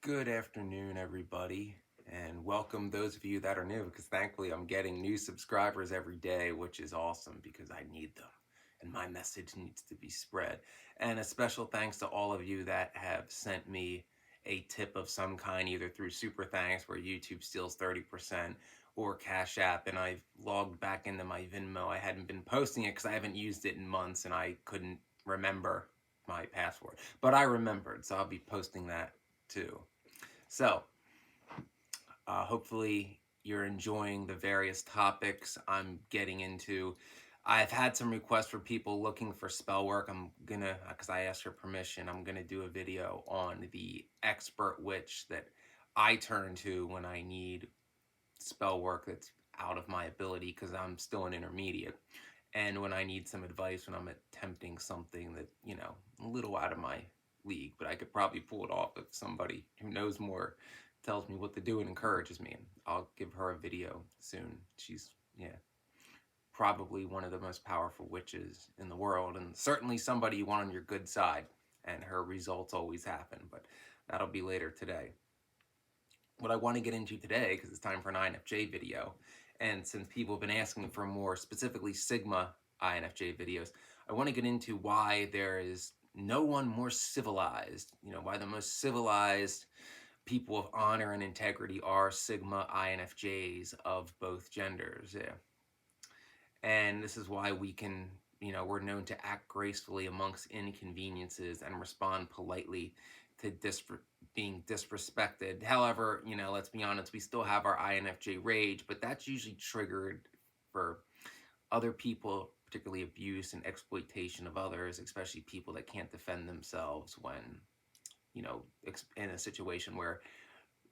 Good afternoon, everybody, and welcome those of you that are new because thankfully I'm getting new subscribers every day, which is awesome because I need them and my message needs to be spread. And a special thanks to all of you that have sent me a tip of some kind, either through Super Thanks, where YouTube steals 30%, or Cash App. And I've logged back into my Venmo. I hadn't been posting it because I haven't used it in months and I couldn't remember my password, but I remembered, so I'll be posting that too. So, hopefully you're enjoying the various topics I'm getting into. I've had some requests for people looking for spell work. I'm gonna, because I asked for permission, I'm gonna do a video on the expert witch that I turn to when I need spell work that's out of my ability because I'm still an intermediate. And when I need some advice when I'm attempting something that, a little out of my league, but I could probably pull it off if somebody who knows more tells me what to do and encourages me. And I'll give her a video soon. She's, probably one of the most powerful witches in the world, and certainly somebody you want on your good side. And her results always happen, but that'll be later today. What I want to get into today, because it's time for an INFJ video, and since people have been asking for more specifically Sigma INFJ videos, I want to get into why there is no one more civilized, why the most civilized people of honor and integrity are Sigma INFJs of both genders. Yeah. And this is why we can, we're known to act gracefully amongst inconveniences and respond politely to being disrespected. However, let's be honest, we still have our INFJ rage, but that's usually triggered for other people, particularly abuse and exploitation of others, especially people that can't defend themselves when, in a situation where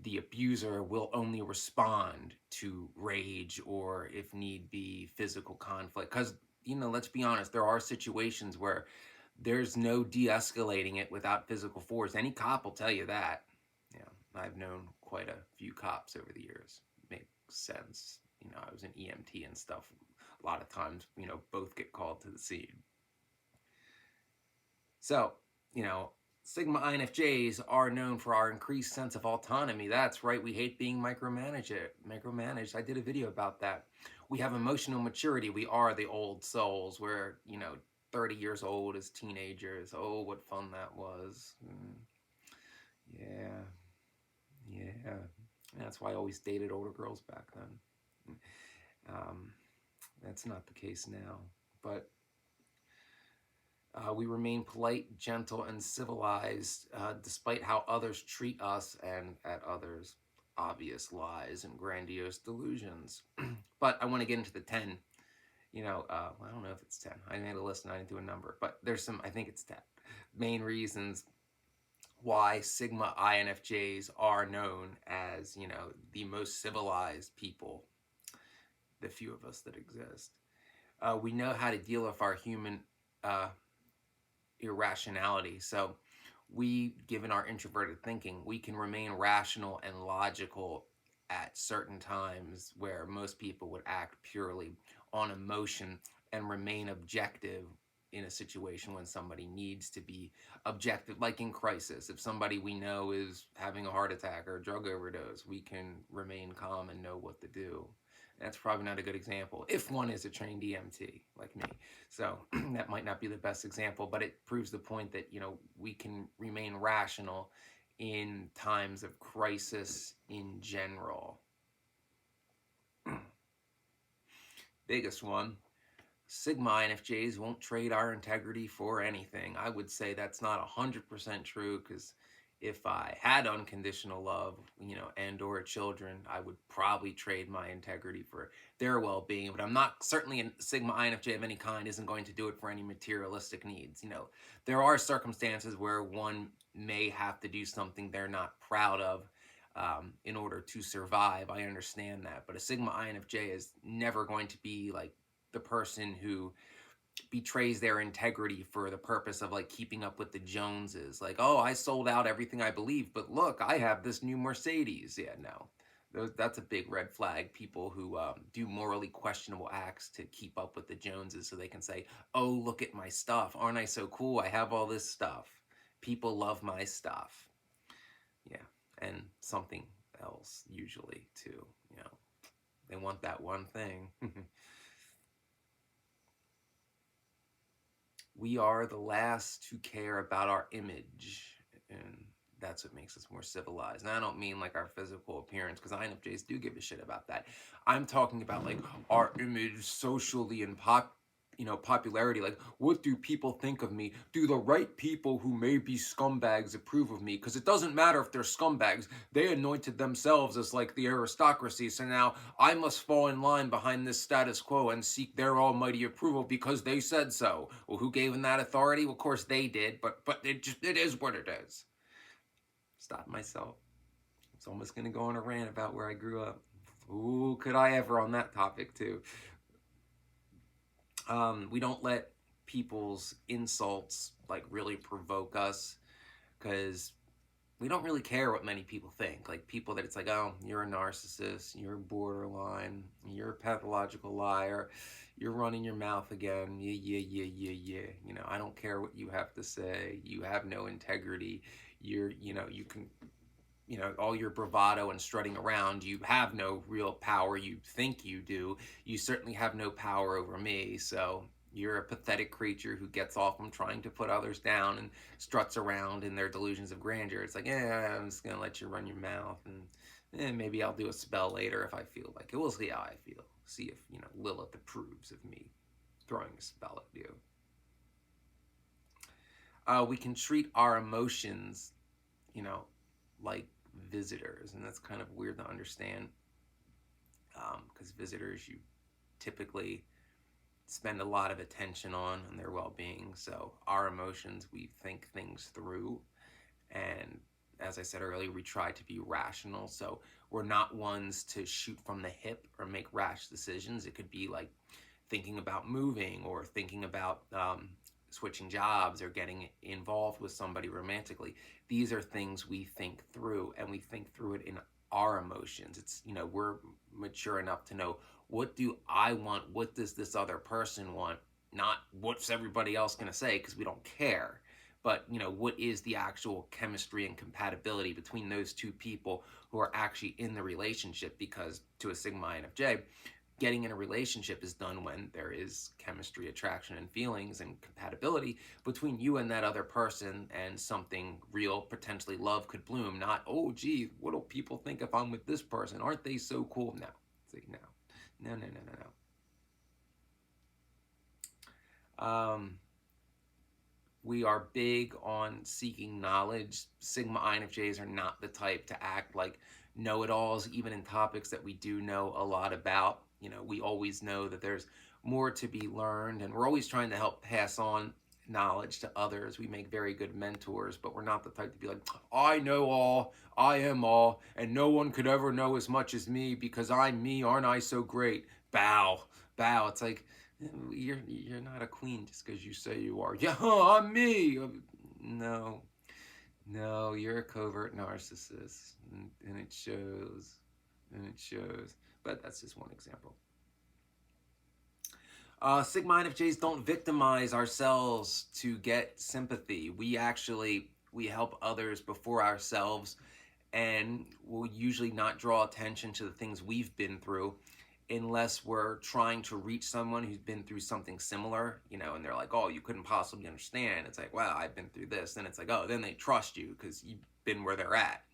the abuser will only respond to rage or, if need be, physical conflict. Because, let's be honest, there are situations where there's no de-escalating it without physical force. Any cop will tell you that. Yeah, I've known quite a few cops over the years. Makes sense. I was an EMT and stuff. A lot of times, both get called to the scene. So, Sigma INFJs are known for our increased sense of autonomy. That's right, we hate being micromanaged. I did a video about that. We have emotional maturity. We are the old souls. We're, 30 years old as teenagers. Oh, what fun that was. Yeah. Yeah. That's why I always dated older girls back then. That's not the case now. But we remain polite, gentle, and civilized despite how others treat us and at others' obvious lies and grandiose delusions. But I want to get into the 10. I don't know if it's 10. I made a list and I didn't do a number, but there's some, I think it's 10 main reasons why Sigma INFJs are known as, the most civilized people, the few of us that exist. We know how to deal with our human irrationality. So we, given our introverted thinking, we can remain rational and logical at certain times where most people would act purely on emotion and remain objective in a situation when somebody needs to be objective, like in crisis. If somebody we know is having a heart attack or a drug overdose, we can remain calm and know what to do. That's probably not a good example if one is a trained EMT like me. So that might not be the best example, but it proves the point that, we can remain rational in times of crisis in general. Biggest one, Sigma INFJs won't trade our integrity for anything. I would say that's not 100% true, because if I had unconditional love, and or children, I would probably trade my integrity for their well-being. But I'm not, certainly a Sigma INFJ of any kind isn't going to do it for any materialistic needs. There are circumstances where one may have to do something they're not proud of in order to survive. I understand that. But a Sigma INFJ is never going to be like the person who betrays their integrity for the purpose of like keeping up with the Joneses. Like, oh, I sold out everything I believe, but look, I have this new Mercedes. Yeah, no, that's a big red flag. People who do morally questionable acts to keep up with the Joneses so they can say, oh, look at my stuff. Aren't I so cool? I have all this stuff. People love my stuff. Yeah. and something else usually too. They want that one thing. We are the last to care about our image, and that's what makes us more civilized. And I don't mean like our physical appearance, because INFJs do give a shit about that. I'm talking about like our image socially and popularity. Like, what do people think of me? Do the right people who may be scumbags approve of me? Because it doesn't matter if they're scumbags. They anointed themselves as like the aristocracy. So now I must fall in line behind this status quo and seek their almighty approval because they said so. Well, who gave them that authority? Well, of course they did, but it is what it is. Stop myself. It's almost gonna go on a rant about where I grew up. Ooh, could I ever on that topic too? We don't let people's insults like really provoke us, because we don't really care what many people think. Like people that it's like, oh, you're a narcissist, you're borderline, you're a pathological liar, you're running your mouth again. Yeah, yeah, yeah, yeah, yeah. I don't care what you have to say. You have no integrity. You can, all your bravado and strutting around, you have no real power. You think you do. You certainly have no power over me. So you're a pathetic creature who gets off from trying to put others down and struts around in their delusions of grandeur. It's like, yeah, I'm just going to let you run your mouth, and maybe I'll do a spell later if I feel like it. We'll see how I feel. See if, Lilith approves of me throwing a spell at you. We can treat our emotions, like visitors, and that's kind of weird to understand, because visitors you typically spend a lot of attention on and their well-being. So our emotions, we think things through, and as I said earlier, we try to be rational. So we're not ones to shoot from the hip or make rash decisions. It could be like thinking about moving, or thinking about switching jobs, or getting involved with somebody romantically. These are things we think through, and we think through it in our emotions. It's, we're mature enough to know, what do I want? What does this other person want? Not what's everybody else going to say, because we don't care. But, what is the actual chemistry and compatibility between those two people who are actually in the relationship? Because to a Sigma INFJ, getting in a relationship is done when there is chemistry, attraction, and feelings and compatibility between you and that other person, and something real, potentially love, could bloom. Not, oh, gee, what do people think if I'm with this person? Aren't they so cool? No. See, no. No, no, no, no, no. We are big on seeking knowledge. Sigma INFJs are not the type to act like know-it-alls, even in topics that we do know a lot about. We always know that there's more to be learned, and we're always trying to help pass on knowledge to others. We make very good mentors, but we're not the type to be like, I know all, I am all, and no one could ever know as much as me because I'm me, aren't I so great? Bow, bow. It's like, you're not a queen just because you say you are. Yeah, I'm me. No, no, you're a covert narcissist, and it shows, and it shows. But that's just one example. Sigma INFJs don't victimize ourselves to get sympathy. We help others before ourselves, and we'll usually not draw attention to the things we've been through unless we're trying to reach someone who's been through something similar, and they're like, oh, you couldn't possibly understand. It's like, wow, I've been through this. Then it's like, oh, then they trust you because you've been where they're at.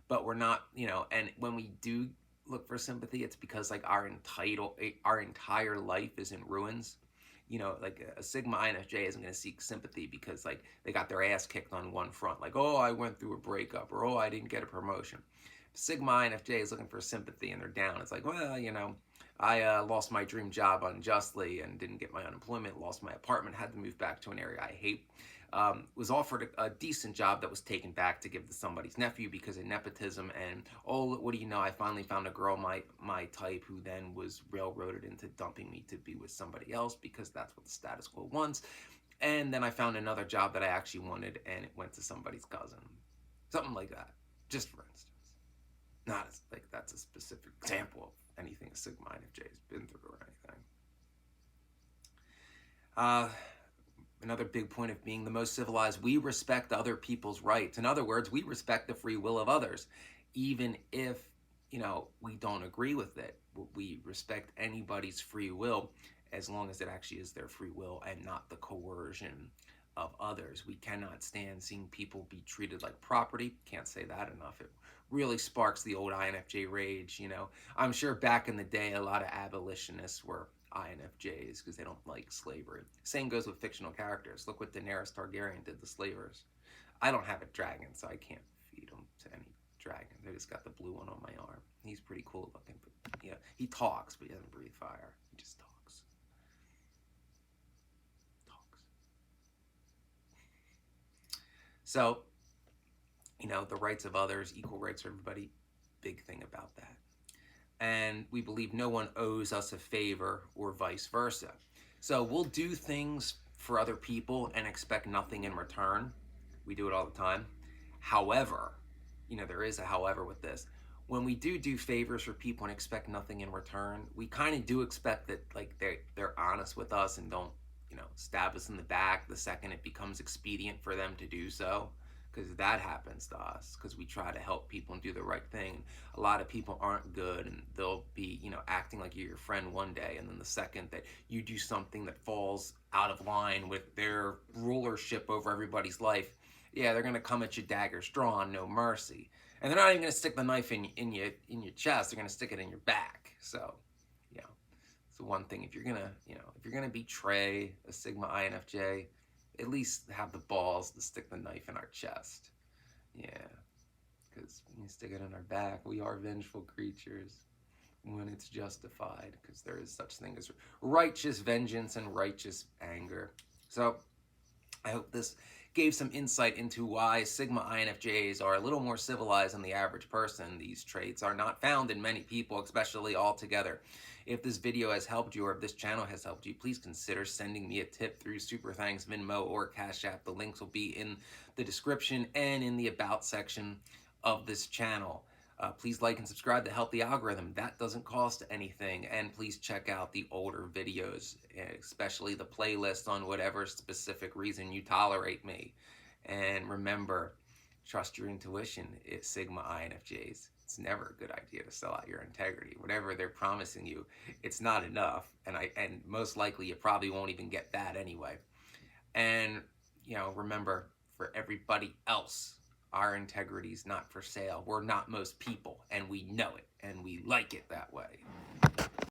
But we're not, and when we do look for sympathy, it's because like our entire life is in ruins. Like a Sigma INFJ isn't going to seek sympathy because like they got their ass kicked on one front, like, oh, I went through a breakup, or oh, I didn't get a promotion. Sigma INFJ is looking for sympathy and they're down. It's like, well, I lost my dream job unjustly and didn't get my unemployment, lost my apartment, had to move back to an area I hate. Was offered a decent job that was taken back to give to somebody's nephew because of nepotism. And oh, what do you know? I finally found a girl my type, who then was railroaded into dumping me to be with somebody else because that's what the status quo wants. And then I found another job that I actually wanted, and it went to somebody's cousin. Something like that, just for instance. Not as, like that's a specific example of anything a Sigma INFJ has been through or anything. Another big point of being the most civilized, we respect other people's rights. In other words, we respect the free will of others. even if, we don't agree with it. We respect anybody's free will as long as it actually is their free will and not the coercion of others. We cannot stand seeing people be treated like property. Can't say that enough. It really sparks the old INFJ rage. I'm sure back in the day, a lot of abolitionists were INFJs because they don't like slavery. Same goes with fictional characters. Look what Daenerys Targaryen did to slavers. I don't have a dragon, so I can't feed them to any dragon. I just got the blue one on my arm. He's pretty cool looking, but he talks, but he doesn't breathe fire. He just talks. Talks. So, the rights of others, equal rights for everybody, big thing about that. And we believe no one owes us a favor or vice versa. So we'll do things for other people and expect nothing in return. We do it all the time. However, there is a however with this. When we do favors for people and expect nothing in return, we kind of do expect that like they're honest with us and don't, stab us in the back the second it becomes expedient for them to do so, because that happens to us because we try to help people and do the right thing. A lot of people aren't good, and they'll be, acting like you're your friend one day, and then the second that you do something that falls out of line with their rulership over everybody's life, yeah, they're gonna come at you daggers drawn, no mercy, and they're not even gonna stick the knife in your chest. They're gonna stick it in your back. So, you know, it's the one thing. If you're gonna betray a Sigma INFJ, at least have the balls to stick the knife in our chest. Yeah, because when you stick it in our back, we are vengeful creatures when it's justified, because there is such thing as righteous vengeance and righteous anger. So I hope this gave some insight into why Sigma INFJs are a little more civilized than the average person. These traits are not found in many people, especially all together. If this video has helped you, or if this channel has helped you, please consider sending me a tip through Super Thanks, Venmo, or Cash App. The links will be in the description and in the About section of this channel. Please like and subscribe to help the algorithm. That doesn't cost anything. And please check out the older videos, especially the playlist on whatever specific reason you tolerate me. And remember, trust your intuition. It's Sigma INFJs. It's never a good idea to sell out your integrity. Whatever they're promising you, it's not enough. And most likely you probably won't even get that anyway. And, remember, for everybody else, our integrity is not for sale. We're not most people, and we know it, and we like it that way.